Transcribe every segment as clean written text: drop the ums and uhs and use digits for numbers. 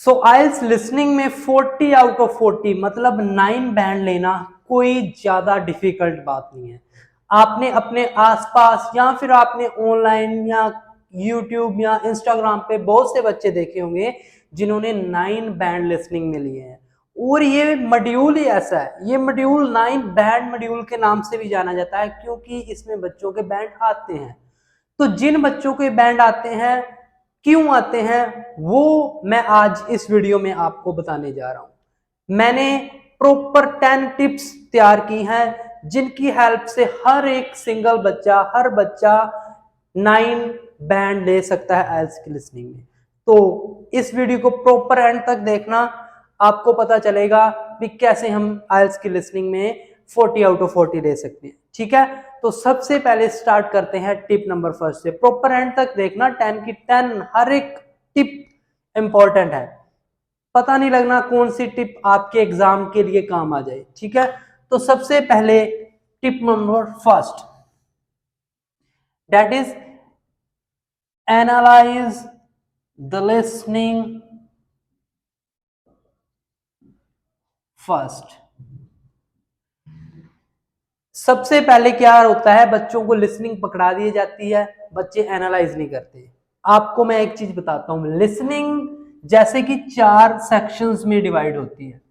सो आइल्स listening में 40 out of 40 मतलब 9 band लेना कोई ज्यादा डिफिकल्ट बात नहीं है। आपने अपने आसपास या फिर आपने ऑनलाइन या यूट्यूब या इंस्टाग्राम पे बहुत से बच्चे देखे होंगे जिन्होंने 9 बैंड लिसनिंग में लिए हैं। और ये मॉड्यूल ही ऐसा है, ये मॉड्यूल 9 बैंड मॉड्यूल के नाम से भी जाना जाता है क्योंकि इसमें बच्चों के बैंड आते हैं। तो जिन बच्चों के बैंड आते हैं, क्यों आते हैं, वो मैं आज इस वीडियो में आपको बताने जा रहा हूं। मैंने प्रॉपर 10 टिप्स तैयार की हैं जिनकी हेल्प से हर एक सिंगल बच्चा, हर बच्चा 9 बैंड ले सकता है आइल्स की लिसनिंग में। तो इस वीडियो को प्रॉपर एंड तक देखना, आपको पता चलेगा कि कैसे हम आइल्स की लिसनिंग में 40 आउट ऑफ 40 ले सकते हैं। ठीक है, तो सबसे पहले स्टार्ट करते हैं टिप नंबर फर्स्ट से। प्रॉपर एंड तक देखना, 10 की 10 हर एक टिप इंपॉर्टेंट है। पता नहीं लगना कौन सी टिप आपके एग्जाम के लिए काम आ जाए। ठीक है, तो सबसे पहले tip number first, that is analyse the listening first. सबसे पहले क्या होता है, बच्चों को लिसनिंग पकड़ा दी जाती है, बच्चे एनालाइज नहीं करते। आपको मैं एक चीज बताता हूं, लिसनिंग जैसे कि 4 सेक्शंस में डिवाइड होती है।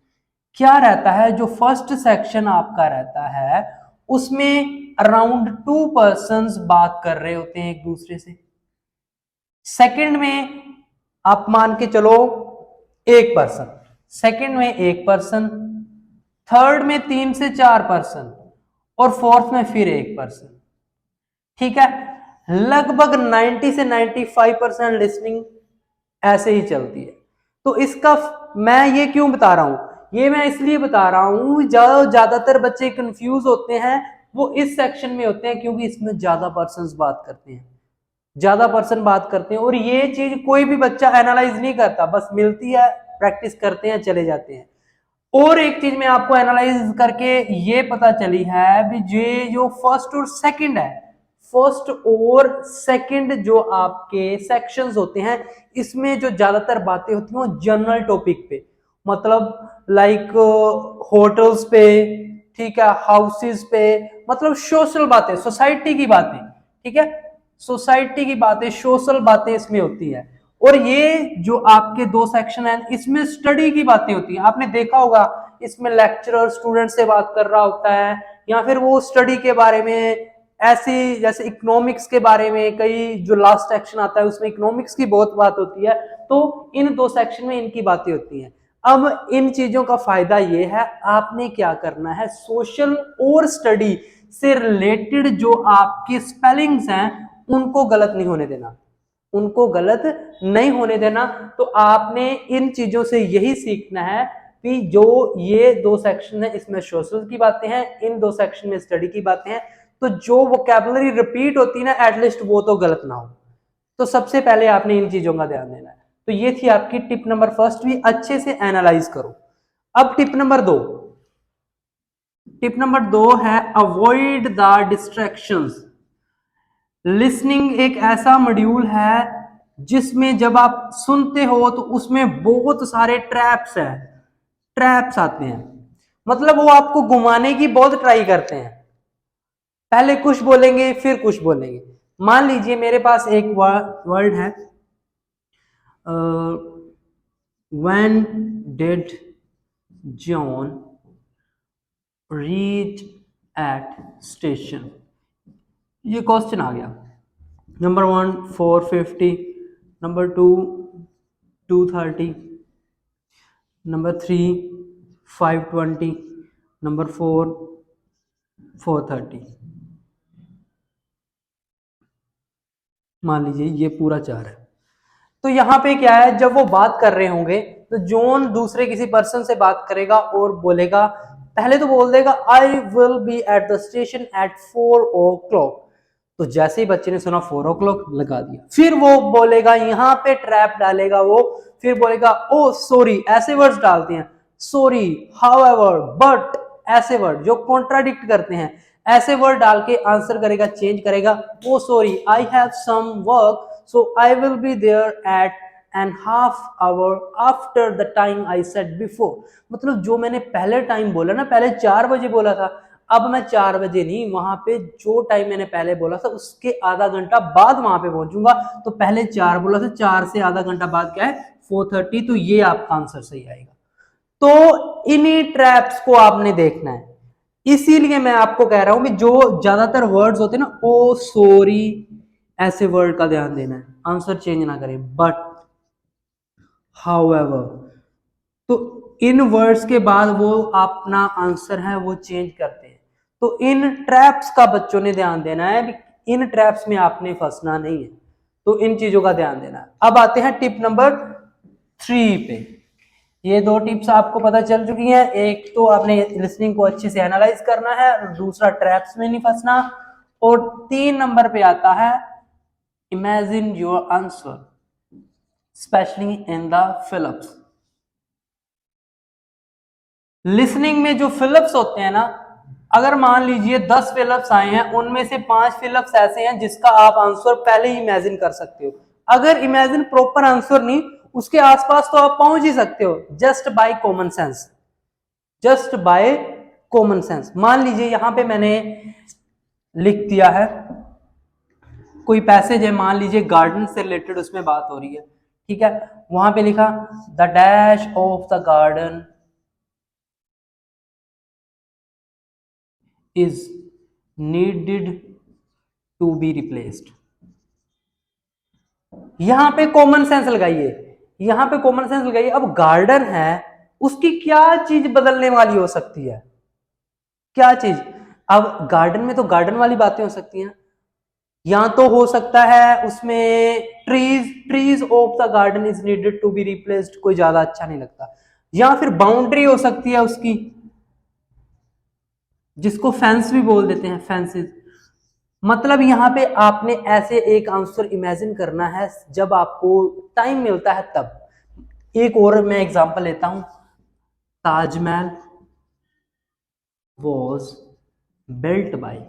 क्या रहता है, जो फर्स्ट सेक्शन आपका रहता है उसमें अराउंड 2 पर्सन्स बात कर रहे होते हैं एक दूसरे से। सेकंड में आप मान के चलो 1 पर्सन, सेकंड में 1 पर्सन, थर्ड में 3 से 4 पर्सन और फोर्थ में फिर 1 पर्सन। ठीक है, लगभग 90 से 95% लिसनिंग ऐसे ही चलती है। तो इसका मैं ये क्यों बता रहा हूं, ये मैं इसलिए बता रहा हूं, ज्यादातर बच्चे कंफ्यूज होते हैं, वो इस सेक्शन में होते हैं क्योंकि इसमें ज्यादा पर्सन्स बात करते हैं, ज्यादा पर्सन बात करते हैं। और ये चीज कोई भी बच्चा एनालाइज नहीं करता, बस मिलती है, प्रैक्टिस करते हैं, चले जाते हैं। और एक चीज में आपको एनालाइज करके ये पता चली है भी, ये जो फर्स्ट और सेकंड है, फर्स्ट और सेकंड जो आपके सेक्शंस होते हैं, इसमें जो ज्यादातर बातें होती हैं वो जनरल टॉपिक पे, मतलब लाइक होटल्स पे, ठीक है, हाउसेस पे, मतलब सोशल बातें, सोसाइटी की बातें। ठीक है, सोसाइटी की बातें, सोशल बातें इसमें होती है। और ये जो आपके 2 सेक्शन है इसमें स्टडी की बातें होती हैं। आपने देखा होगा इसमें लेक्चरर स्टूडेंट से बात कर रहा होता है, या फिर वो स्टडी के बारे में, ऐसी जैसे इकोनॉमिक्स के बारे में, कई जो लास्ट सेक्शन आता है उसमें इकोनॉमिक्स की बहुत बात होती है। तो इन 2 सेक्शन में इनकी बातें होती हैं। अब इन चीजों का फायदा ये है, आपने क्या करना है, सोशल और स्टडी से रिलेटेड जो आपकी स्पेलिंग्स हैं उनको गलत नहीं होने देना, उनको गलत नहीं होने देना। तो आपने इन चीजों से यही सीखना है कि जो ये 2 सेक्शन है इसमें सोशल की बातें हैं, इन 2 सेक्शन में स्टडी की बातें हैं। तो जो वोकैबुलरी रिपीट होती है ना, एटलीस्ट वो तो गलत ना हो। तो सबसे पहले आपने इन चीजों का ध्यान देना है। तो ये थी आपकी टिप नंबर फर्स्ट, भी अच्छे से एनालाइज करो। अब टिप नंबर 2, टिप नंबर 2 है अवॉइड द डिस्ट्रैक्शंस। लिसनिंग एक ऐसा मॉड्यूल है जिसमें जब आप सुनते हो तो उसमें बहुत सारे ट्रैप्स हैं, ट्रैप्स आते हैं, मतलब वो आपको घुमाने की बहुत ट्राई करते हैं। पहले कुछ बोलेंगे फिर कुछ बोलेंगे। मान लीजिए मेरे पास एक वर्ड है, when did John reach at station, ये क्वेश्चन आ गया। Number 1 450, number 2 230, number 3 520, number 4 430। मान लीजिए ये पूरा 4 है। तो यहाँ पे क्या है, जब वो बात कर रहे होंगे तो जॉन दूसरे किसी पर्सन से बात करेगा और बोलेगा, पहले तो बोल देगा आई will B at the station at 4 o'clock। तो जैसे ही बच्चे ने सुना 4 o'clock लगा दिया, फिर वो बोलेगा, यहाँ पे ट्रैप डालेगा वो, फिर बोलेगा ओ सॉरी, ऐसे वर्ड्स डालते हैं, सॉरी, हाउएवर, बट, ऐसे वर्ड जो कॉन्ट्राडिक्ट करते हैं, ऐसे वर्ड डाल के आंसर करेगा, चेंज करेगा। Oh sorry, I have some work, so I will be there at 1.5 hour after the time I said before। मतलब जो मैंने पहले टाइम बोला ना, पहले 4 बजे बोला था, अब मैं 4 बजे नहीं, वहां पे जो टाइम मैंने पहले बोला था उसके आधा घंटा बाद वहां पे पहुंचूंगा। तो पहले 4 बोला था, 4 से आधा घंटा बाद क्या है 4:30। तो ये आपका आंसर सही आएगा। तो इन्हीं ट्रैप्स को आपने देखना है, इसीलिए मैं आपको कह रहा हूं कि जो ज्यादातर वर्ड्स होते हैं ना, ओ सॉरी ऐसे वर्ड का ध्यान देना है, आंसर चेंज ना करें। बट हाउएवर, तो इन वर्ड्स के बाद वो अपना आंसर है वो चेंज करते हैं। तो इन ट्रैप्स का बच्चों ने ध्यान देना है, इन ट्रैप्स में आपने फंसना नहीं है, तो इन चीजों का ध्यान देना है। अब आते हैं टिप नंबर 3 पे। ये 2 टिप्स आपको पता चल चुकी हैं, एक तो आपने लिसनिंग को अच्छे से एनालाइज करना है, और दूसरा ट्रैप्स में नहीं फंसना। और 3 नंबर पे आता है imagine your answer specially in the fill-ups. Listening में जो फिलअप्स होते हैं ना, अगर मान लीजिए 10 फिलअप्स आए हैं, उनमें से 5 फिलअप्स ऐसे हैं जिसका आप आंसर पहले ही इमेजिन कर सकते हो। अगर इमेजिन प्रॉपर आंसर नहीं, उसके आसपास तो आप पहुंच ही सकते हो, just by common sense, just by common sense. मान लीजिए यहां पे मैंने लिख दिया है कोई पैसेज है, मान लीजिए गार्डन से रिलेटेड उसमें बात हो रही है, ठीक है। वहां पे लिखा the dash of the garden is needed to be replaced। यहां पे कॉमन सेंस लगाइए, यहां पे कॉमन सेंस लगाइए। अब गार्डन है, उसकी क्या चीज बदलने वाली हो सकती है, क्या चीज? अब गार्डन में तो गार्डन वाली बातें हो सकती हैं, या तो हो सकता है उसमें trees of the garden is needed to be replaced, कोई ज्यादा अच्छा नहीं लगता। या फिर बाउंड्री हो सकती है उसकी, जिसको फेंस भी बोल देते हैं, फेंसेस। मतलब यहां पे आपने ऐसे एक आंसर इमेजिन करना है जब आपको टाइम मिलता है तब। एक और मैं एग्जांपल लेता हूं, Taj Mahal was built by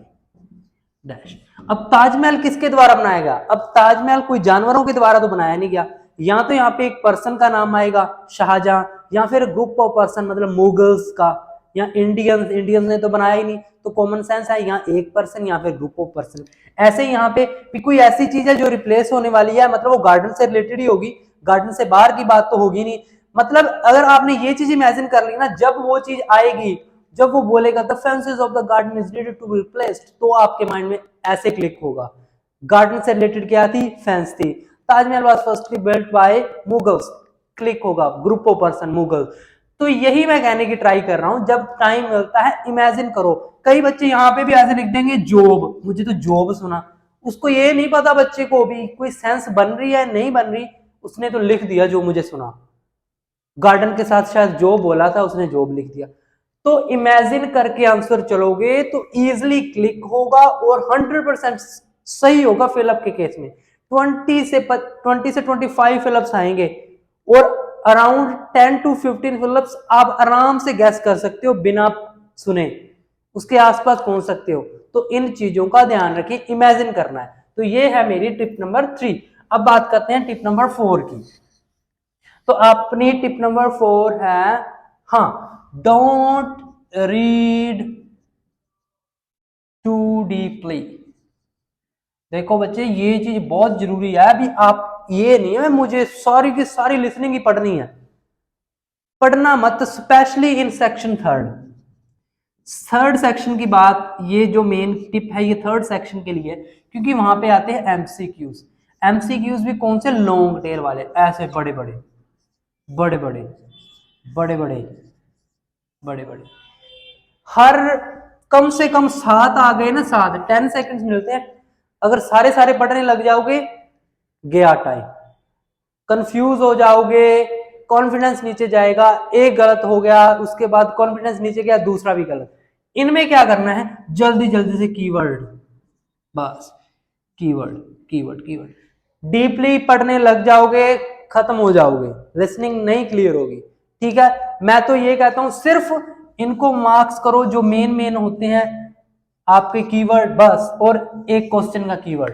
dash. अब ताजमहल किसके द्वारा बनाया गया? अब ताजमहल कोई जानवरों के द्वारा तो बनाया नहीं गया, या तो यहाँ पे एक पर्सन का नाम आएगा शाहजहां, या फिर ग्रुप ऑफ पर्सन मतलब मुगल्स का, या इंडियंस ने तो बनाया ही नहीं, तो कॉमन सेंस है यहाँ एक पर्सन या फिर ग्रुप ऑफ पर्सन। ऐसे ही यहाँ पे भी कोई ऐसी चीज है जो रिप्लेस होने वाली है, मतलब वो गार्डन से रिलेटेड ही होगी, गार्डन से बाहर की बात तो होगी नहीं। मतलब अगर आपने ये चीज इमेजिन कर ली ना, जब वो चीज आएगी, जब वो बोलेगा the fences of the garden is needed to be replaced, तो आपके माइंड में ऐसे क्लिक होगा। गार्डन से रिलेटेड क्या थी? फेंस थी। Taj Mahal was firstly built by Mughals, click होगा ग्रुप ऑफ पर्सन मुगल। तो यही मैं कहने की ट्राई कर रहा हूं, जब टाइम मिलता है इमेजिन करो। कई बच्चे यहाँ पे भी ऐसे लिख देंगे जॉब, मुझे तो जॉब सुना, उसको ये नहीं पता बच्चे को भी कोई सेंस बन रही है नहीं बन रही, उसने तो लिख दिया जो मुझे सुना। गार्डन के साथ शायद जॉब बोला था, उसने जॉब लिख दिया। तो इमेजिन करके आंसर चलोगे तो इजिली क्लिक होगा और 100% सही होगा फिलअप के केस में। 20 से 25 फिलअप्स आएंगे और अराउंड 10 to 15 फिलअप्स आप आराम से गैस कर सकते हो बिना सुने, उसके आसपास पहुंच सकते हो। तो इन चीजों का ध्यान रखिए, इमेजिन करना है। तो ये है मेरी टिप नंबर 3। अब बात करते हैं टिप नंबर 4 की। तो अपनी टिप नंबर 4 है, हाँ, डोंट रीड टू डीपली। देखो बच्चे, ये चीज बहुत जरूरी है। अभी आप ये नहीं है मुझे सारी की सारी लिसनिंग ही पढ़नी है, पढ़ना मत, specially in section third section की बात। ये जो मेन टिप है ये थर्ड सेक्शन के लिए, क्योंकि वहां पे आते हैं एमसीक्यूज। एमसीक्यूज भी कौन से? लॉन्ग टेल वाले, ऐसे बड़े बड़े बड़े बड़े बड़े बड़े बड़े बड़े, हर कम से कम 7 आ गए ना, 10 सेकंड्स मिलते हैं। अगर सारे सारे पढ़ने लग जाओगे, गया टाइम, कंफ्यूज हो जाओगे, कॉन्फिडेंस नीचे जाएगा, एक गलत हो गया उसके बाद कॉन्फिडेंस नीचे गया, दूसरा भी गलत। इनमें क्या करना है? जल्दी जल्दी से कीवर्ड, बस कीवर्ड कीवर्ड कीवर्ड। डीपली पढ़ने लग जाओगे, खत्म हो जाओगे, लिसनिंग नहीं क्लियर होगी। ठीक है, मैं तो ये कहता हूं सिर्फ इनको मार्क्स करो जो मेन होते हैं आपके कीवर्ड, बस, और एक क्वेश्चन का कीवर्ड,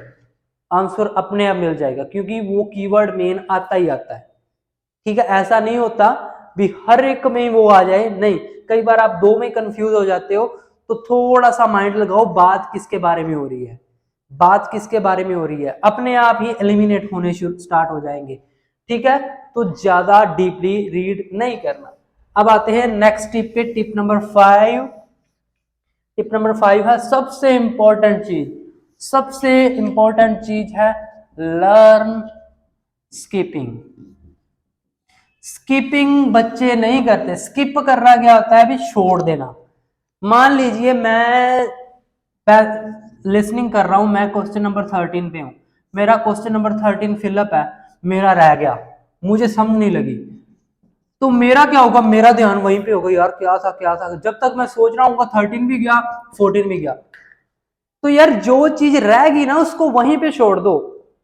आंसर अपने आप मिल जाएगा, क्योंकि वो कीवर्ड मेन आता ही आता है। ठीक है, ऐसा नहीं होता भी हर एक में वो आ जाए, नहीं, कई बार आप दो में कंफ्यूज हो जाते हो, तो थोड़ा सा माइंड लगाओ बात किसके बारे में हो रही है, बात किसके बारे में हो रही है, अपने आप ही एलिमिनेट होने स्टार्ट हो जाएंगे। ठीक है, तो ज्यादा डीपली रीड नहीं करना। अब आते हैं नेक्स्ट टिप पे, टिप नंबर 5। टिप नंबर 5 है सबसे इंपॉर्टेंट चीज, सबसे इंपॉर्टेंट चीज है लर्न स्किपिंग। स्किपिंग बच्चे नहीं करते। स्किप करना क्या होता है, अभी छोड़ देना। मान लीजिए मैं लिसनिंग कर रहा हूं, मैं क्वेश्चन नंबर 13 पे हूं, मेरा क्वेश्चन नंबर 13 फिलअप है, मेरा रह गया, मुझे समझ नहीं लगी, तो मेरा क्या होगा, मेरा ध्यान वहीं पे होगा, यार क्या था क्या था, जब तक मैं सोच रहा हूँ 13 भी गया 14 भी गया। तो यार जो चीज रहेगी ना उसको वहीं पे छोड़ दो।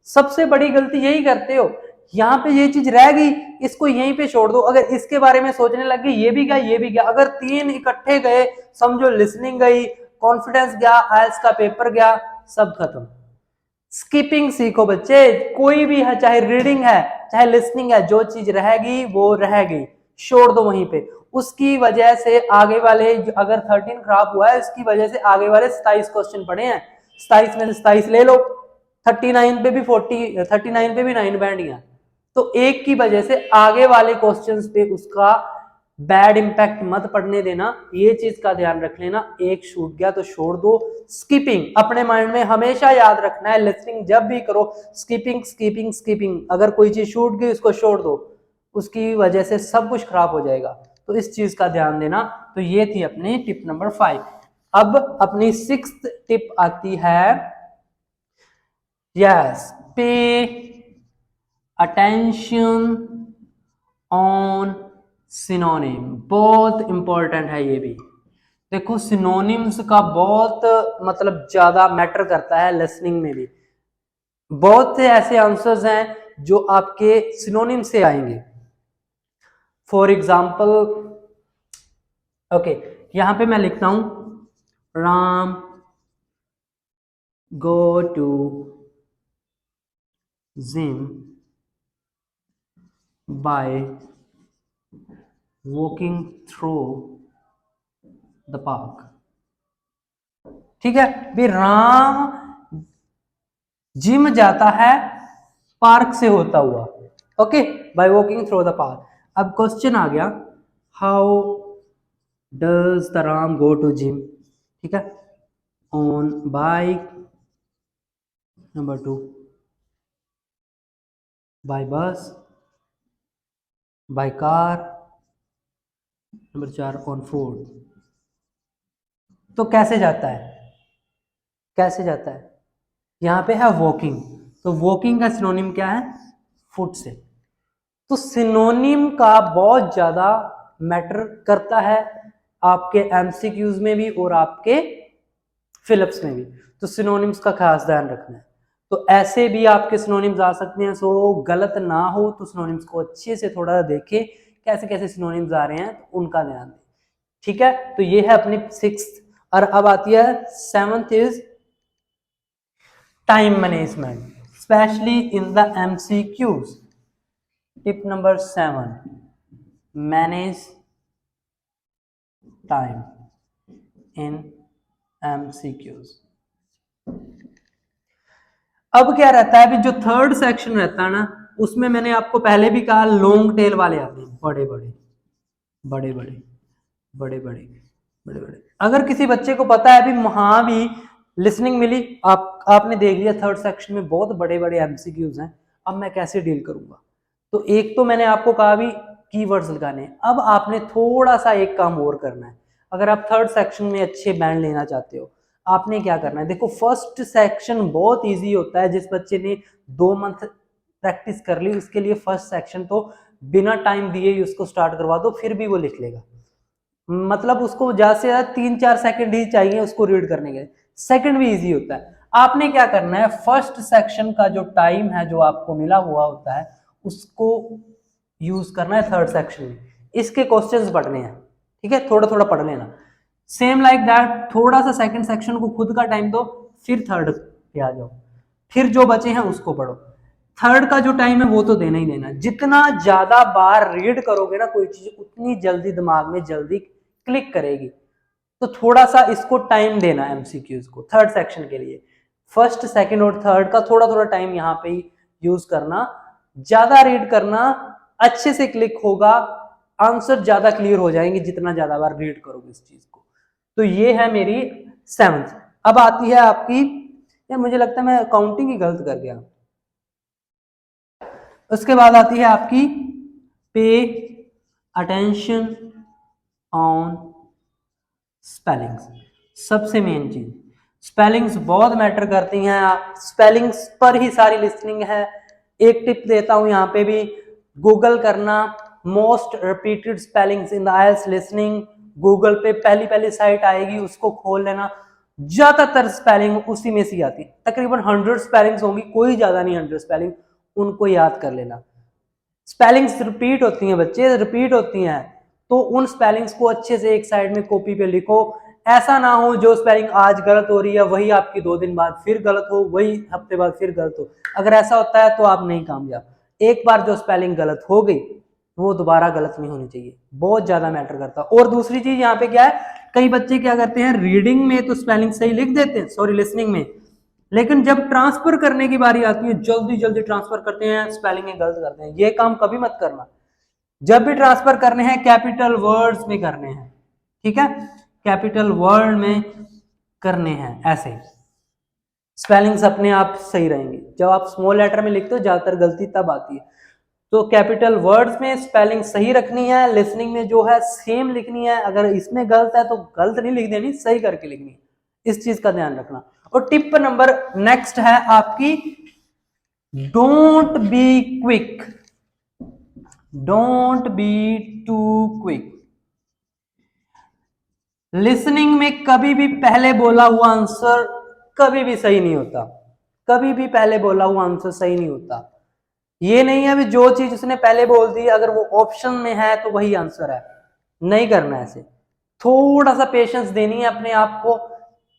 सबसे बड़ी गलती यही करते हो, यहाँ पे ये चीज रह गई, इसको यहीं पे छोड़ दो। अगर इसके बारे में सोचने लग गए, ये भी गया ये भी गया, अगर तीन इकट्ठे गए, समझो लिसनिंग गई, कॉन्फिडेंस गया, आइल्स का पेपर गया, सब खत्म। स्किपिंग सीखो बच्चे, कोई भी है, चाहे रीडिंग है चाहे लिसनिंग है, जो चीज रहेगी वो रहेगी, छोड़ दो वहीं पे। उसकी वजह से आगे वाले, अगर 13 खराब हुआ है, इसकी वजह से आगे वाले 27 क्वेश्चन पड़े हैं, 27 में से 27 ले लो, 39 पे भी 39 पे भी 9 बैंड ही है, तो एक की वजह से आगे वाले क्वेश्चंस पे उसका बैड इंपैक्ट मत पड़ने देना, ये चीज का ध्यान रख लेना। एक छूट गया तो छोड़ दो। स्किपिंग अपने माइंड में हमेशा याद रखना है, लिसनिंग जब भी करो स्किपिंग स्किपिंग स्किपिंग, अगर कोई चीज छूट गई उसको छोड़ दो, उसकी वजह से सब कुछ खराब हो जाएगा, तो इस चीज का ध्यान देना। तो ये थी अपनी टिप नंबर 5। अब अपनी 6th टिप आती है, yes, pay attention on synonym. बहुत इंपॉर्टेंट है ये भी। देखो सिनोनिम्स का बहुत मतलब ज्यादा मैटर करता है लिसनिंग में भी। बहुत से ऐसे आंसर्स हैं जो आपके सिनोनिम से आएंगे। फॉर एग्जाम्पल, ओके, यहां पे मैं लिखता हूं Ram go to gym by walking through the park. ठीक है भी, राम जिम जाता है पार्क से होता हुआ, okay, by walking through the park. अब क्वेश्चन आ गया, how does the Ram go to gym. ठीक है, on bike, number 2 by bus, by car, number 4 on foot. तो कैसे जाता है, कैसे जाता है, यहां पे है वॉकिंग, तो वॉकिंग का सिनोनिम क्या है, फुट से। तो सिनोनिम का बहुत ज्यादा मैटर करता है आपके एमसीक्यूज में भी और आपके फिलिप्स में भी, तो सिनोनिम्स का खास ध्यान रखना है। तो ऐसे भी आपके सिनोनिम्स आ सकते हैं, सो गलत ना हो तो सिनोनिम्स को अच्छे से थोड़ा देखें कैसे कैसे सिनोनिम्स आ रहे हैं, तो उनका ध्यान दें। ठीक है, तो ये है अपनी 6th। और अब आती है 7th is time management, specially in the MCQs. Tip number 7, manage time in MCQs. अब क्या रहता है, अभी जो 3rd सेक्शन रहता है ना, उसमें मैंने आपको पहले भी कहा लॉन्ग टेल वाले आते हैं, बड़े बड़े बड़े बड़े बड़े बड़े बड़े बड़े। अगर किसी बच्चे को पता है अभी वहां भी लिसनिंग मिली, आपने देख लिया 3rd सेक्शन में बहुत बड़े बड़े एमसीक्यूज हैं, अब मैं कैसे डील करूंगा। तो एक तो मैंने आपको कहा भी कीवर्ड्स लगाने हैं, अब आपने थोड़ा सा एक काम और करना है। अगर आप 3rd सेक्शन में अच्छे बैंड लेना चाहते हो, आपने क्या करना है, देखो 1st सेक्शन बहुत इजी होता है, जिस बच्चे ने 2 मंथ प्रैक्टिस कर ली उसके लिए 1st सेक्शन तो बिना टाइम दिए ही उसको स्टार्ट करवा दो, फिर भी वो लिख लेगा। मतलब उसको ज्यादा से ज्यादा 3-4 सेकंड ही चाहिए उसको रीड करने के, सेकंड भी इजी होता है। आपने क्या करना है, 1st सेक्शन का जो टाइम है जो आपको मिला हुआ होता है उसको यूज करना है 3rd सेक्शन में, इसके क्वेश्चंस पढ़ने हैं। ठीक है, थोड़ा थोड़ा पढ़ लेना, सेम लाइक दैट, थोड़ा सा 2nd सेक्शन को खुद का टाइम दो, फिर 3rd पे आ जाओ। फिर जो बचे हैं उसको पढ़ो। थर्ड का जो टाइम है वो तो देना ही देना। जितना ज्यादा बार रीड करोगे ना कोई चीज, उतनी जल्दी दिमाग में जल्दी क्लिक करेगी। तो थोड़ा सा इसको टाइम देना एमसीक्यूज को थर्ड सेक्शन के लिए। फर्स्ट, सेकंड और थर्ड का थोड़ा थोड़ा टाइम यहाँ पे यूज करना, ज्यादा रीड करना, अच्छे से क्लिक होगा, आंसर ज्यादा क्लियर हो जाएंगे जितना ज्यादा बार रीड करोगे इस चीज को। तो ये है मेरी 7th। अब आती है आपकी, या मुझे लगता है मैं काउंटिंग ही गलत कर गया। उसके बाद आती है आपकी पे अटेंशन ऑन स्पेलिंग्स। सबसे मेन चीज, स्पेलिंग्स बहुत मैटर करती हैं। स्पेलिंग्स पर ही सारी लिसनिंग है। एक टिप देता हूं यहाँ पे भी, गूगल करना most repeated spellings in the IELTS listening. Google पे पहली पहली साइट आएगी, उसको खोल लेना, ज्यादातर स्पेलिंग उसी में से आती है। तकरीबन 100 स्पेलिंग्स होंगी, कोई ज्यादा नहीं, 100 स्पेलिंग, उनको याद कर लेना। स्पेलिंग्स रिपीट होती हैं बच्चे, रिपीट होती हैं, तो उन स्पेलिंग्स को अच्छे से एक साइड में कॉपी पे लिखो। ऐसा ना हो जो स्पेलिंग आज गलत हो रही है वही आपकी 2 दिन बाद फिर गलत हो, वही हफ्ते बाद फिर गलत हो। अगर ऐसा होता है तो आप नहीं कामयाब। एक बार जो स्पेलिंग गलत हो गई वो दोबारा गलत नहीं होनी चाहिए, बहुत ज्यादा मैटर करता है। और दूसरी चीज यहाँ पे क्या है, कई बच्चे क्या करते हैं, रीडिंग में तो स्पेलिंग सही लिख देते हैं, सॉरी लिसनिंग में, लेकिन जब ट्रांसफर करने की बारी आती है जल्दी जल्दी ट्रांसफर करते हैं, स्पेलिंग गलत करते हैं। ये काम कभी मत करना। जब भी ट्रांसफर करने हैं कैपिटल वर्ड्स में करने हैं, ठीक है, कैपिटल वर्ड में करने हैं। ऐसे स्पेलिंग्स अपने आप सही रहेंगे। जब आप स्मॉल लेटर में लिखते हो ज्यादातर गलती तब आती है। तो कैपिटल वर्ड्स में स्पेलिंग सही रखनी है, लिसनिंग में जो है सेम लिखनी है। अगर इसमें गलत है तो गलत नहीं लिख देनी, सही करके लिखनी है। इस चीज का ध्यान रखना। और टिप नंबर नेक्स्ट है आपकी, don't be quick, don't be too quick. Listening में कभी भी पहले बोला हुआ आंसर कभी भी सही नहीं होता, कभी भी पहले बोला हुआ आंसर सही नहीं होता। ये नहीं है भी जो चीज उसने पहले बोल दी अगर वो ऑप्शन में है तो वही आंसर है, नहीं करना ऐसे। थोड़ा सा पेशेंस देनी है अपने आप को,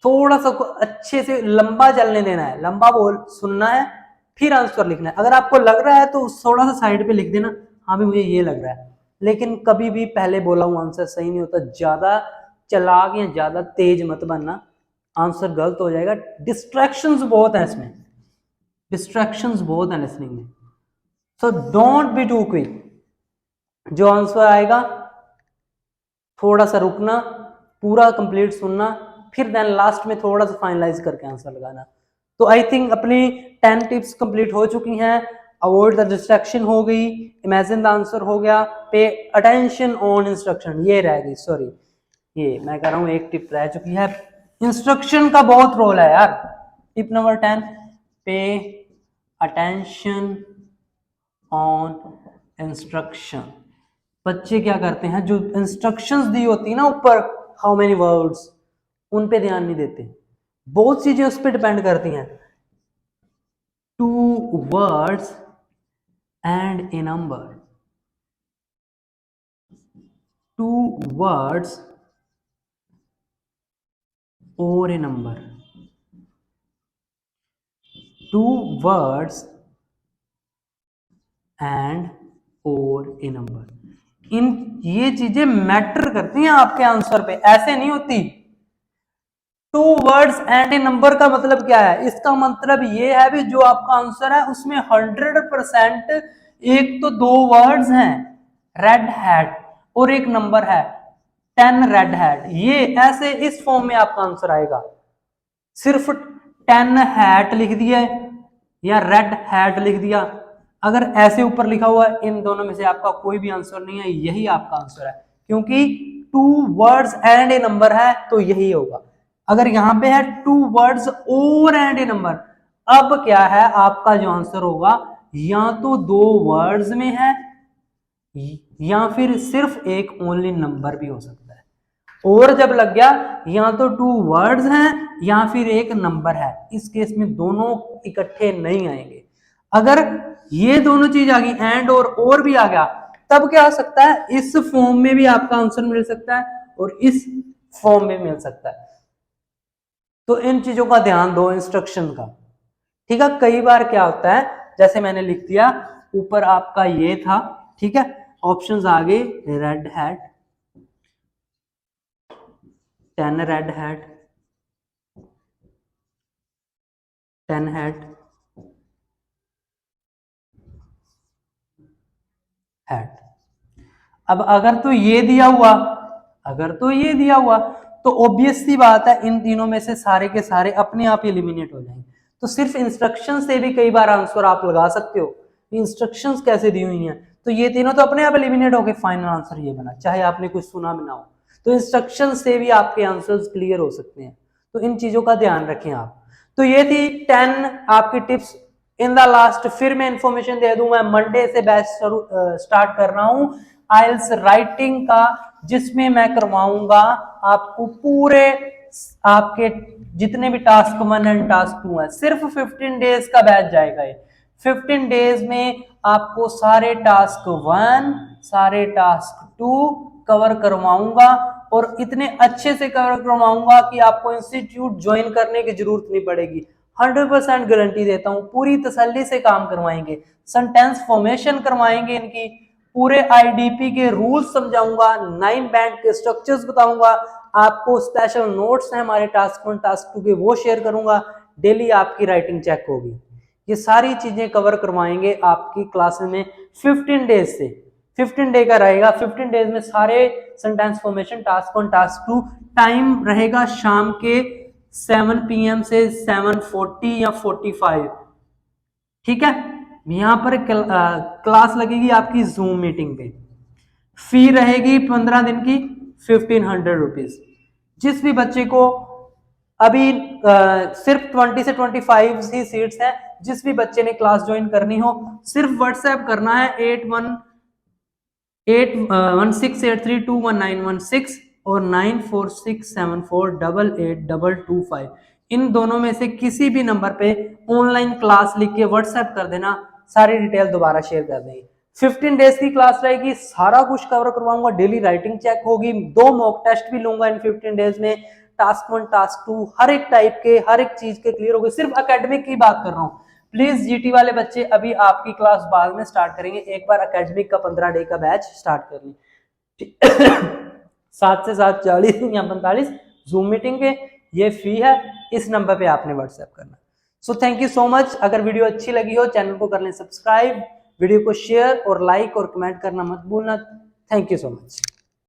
थोड़ा सा अच्छे से लंबा चलने देना है, लंबा बोल सुनना है, फिर आंसर लिखना है। अगर आपको लग रहा है तो थोड़ा सा साइड पे लिख देना, हाँ भी मुझे ये लग रहा है, लेकिन कभी भी पहले बोला हुआ आंसर सही नहीं होता। ज्यादा चलाक या ज्यादा तेज मत बनना, आंसर गलत हो जाएगा। डिस्ट्रैक्शंस बहुत है इसमें, डिस्ट्रैक्शंस बहुत है लिसनिंग में। So don't be too quick. जो आंसर आएगा थोड़ा सा रुकना, पूरा कंप्लीट सुनना, फिर देन लास्ट में थोड़ा सा फाइनलाइज करके आंसर लगाना। तो आई थिंक अपनी 10 टिप्स कंप्लीट हो चुकी हैं। अवॉइड द डिस्ट्रैक्शन हो गई, इमेजिन द आंसर हो गया, पे अटेंशन ऑन इंस्ट्रक्शन ये रह गई, सॉरी ये मैं कह रहा हूँ एक टिप रह चुकी है। इंस्ट्रक्शन का बहुत रोल है यार। Tip number 10, pay attention on instruction. बच्चे क्या करते हैं, जो इंस्ट्रक्शंस दी होती है ना ऊपर, हाउ मेनी वर्ड्स, उन पे ध्यान नहीं देते। बहुत चीजें उस पर डिपेंड करती हैं। 2 words and A number, 2 words और ए नंबर, 2 वर्ड्स एंड और ए नंबर। इन ये चीजें मैटर करती हैं आपके आंसर पे, ऐसे नहीं होती। 2 वर्ड्स एंड ए नंबर का मतलब क्या है, इसका मतलब ये है भी जो आपका आंसर है उसमें 100% एक तो 2 वर्ड्स हैं रेड हैट और एक नंबर है 10 रेड हैट। ये ऐसे इस फॉर्म में आपका आंसर आएगा। सिर्फ 10 हैट लिख दिया या रेड हैट लिख दिया, अगर ऐसे ऊपर लिखा हुआ है, इन दोनों में से आपका कोई भी आंसर नहीं है, यही आपका आंसर है। क्योंकि 2 वर्ड्स एंड ए नंबर है तो यही होगा। अगर यहां पे है 2 वर्ड्स और एंड ए नंबर, अब क्या है आपका जो आंसर होगा, या तो 2 वर्ड्स में है या फिर सिर्फ एक ओनली नंबर भी हो सकता है। और जब लग गया या तो 2 वर्ड्स हैं या फिर एक नंबर है, इस केस में दोनों इकट्ठे नहीं आएंगे। अगर ये दोनों चीज आ गई, एंड और भी आ गया, तब क्या हो सकता है, इस फॉर्म में भी आपका आंसर मिल सकता है और इस फॉर्म में मिल सकता है। तो इन चीजों का ध्यान दो, इंस्ट्रक्शन का। ठीक है। कई बार क्या होता है, जैसे मैंने लिख दिया ऊपर आपका ये था, ठीक है, ऑप्शंस आ गए, red hat, 10 red hat, 10 hat, hat. अब अगर तो ये दिया हुआ, अगर तो ये दिया हुआ, तो ऑब्वियस सी बात है इन तीनों में से सारे के सारे अपने आप एलिमिनेट हो जाएंगे। तो सिर्फ इंस्ट्रक्शन से भी कई बार आंसर आप लगा सकते हो। इंस्ट्रक्शंस कैसे दी हुई हैं, तो ये तीनों तो अपने आप एलिमिनेट हो गए, फाइनल आंसर ये बना, चाहे आपने कुछ सुना भी ना हो। तो इंस्ट्रक्शन से भी आपके आंसर्स क्लियर हो सकते हैं, तो इन चीजों का ध्यान रखें आप। तो ये थी 10 आपकी टिप्स इन द लास्ट। फिर मैं इंफॉर्मेशन दे दूं, मैं मंडे से बैच स्टार्ट कर रहा हूं आइल्स राइटिंग का, जिसमें मैं करवाऊंगा आपको पूरे आपके जितने भी टास्क 1 एंड टास्क 2 है। सिर्फ 15 डेज का बैच जाएगा ये। 15 डेज में आपको सारे टास्क 1 सारे टास्क 2 कवर करवाऊंगा, और इतने अच्छे से कवर करवाऊंगा कि आपको इंस्टीट्यूट ज्वाइन करने की जरूरत नहीं पड़ेगी। 100% गारंटी देता हूं, पूरी तसल्ली से काम करवाएंगे, सेंटेंस फॉर्मेशन करवाएंगे, इनकी पूरे आईडीपी के रूल्स समझाऊंगा, 9 बैंड के स्ट्रक्चर्स बताऊंगा आपको, स्पेशल नोट्स हैं हमारे टास्क 1 टास्क 2 के, वो शेयर करूंगा, डेली आपकी राइटिंग चेक होगी। ये सारी चीजें कवर करवाएंगे आपकी क्लास में 15 डेज से। 15 डे का रहेगा, 15 डेज में सारे sentence formation task 1 task 2। Time रहेगा शाम के 7 PM से 7:40 या 45, ठीक है। यहां पर क्लास लगेगी आपकी जूम मीटिंग पे। फी रहेगी 15 दिन की 1500 रुपीज। जिस भी बच्चे को अभी सिर्फ 20 से 25 ही सीट्स हैं, जिस भी बच्चे ने क्लास ज्वाइन करनी हो, सिर्फ व्हाट्सएप करना है 8116832191 और 9467488825। इन दोनों में से किसी भी नंबर पे ऑनलाइन क्लास लिख के व्हाट्सएप कर देना, सारी डिटेल दोबारा शेयर कर देंगे। 15 डेज की क्लास रहेगी, सारा कुछ कवर करवाऊंगा, डेली राइटिंग चेक होगी, 2 मॉक टेस्ट भी लूंगा इन 15 डेज में, टास्क 1 टास्क 2 हर एक टाइप के हर एक चीज के क्लियर हो गए। सिर्फ एकेडमिक की बात कर रहा हूँ। प्लीज जीटी वाले बच्चे अभी आपकी क्लास बाद में स्टार्ट करेंगे, एक बार एकेडमिक का 15 डे का बैच स्टार्ट कर लें। 7 से 7:40 या 45 जूम मीटिंग के, ये फी है, इस नंबर पे आपने व्हाट्सएप करना। So thank you so much. अगर वीडियो अच्छी लगी हो चैनल को कर लें सब्सक्राइब, वीडियो को शेयर और लाइक और कमेंट करना मत भूलना। Thank you so much.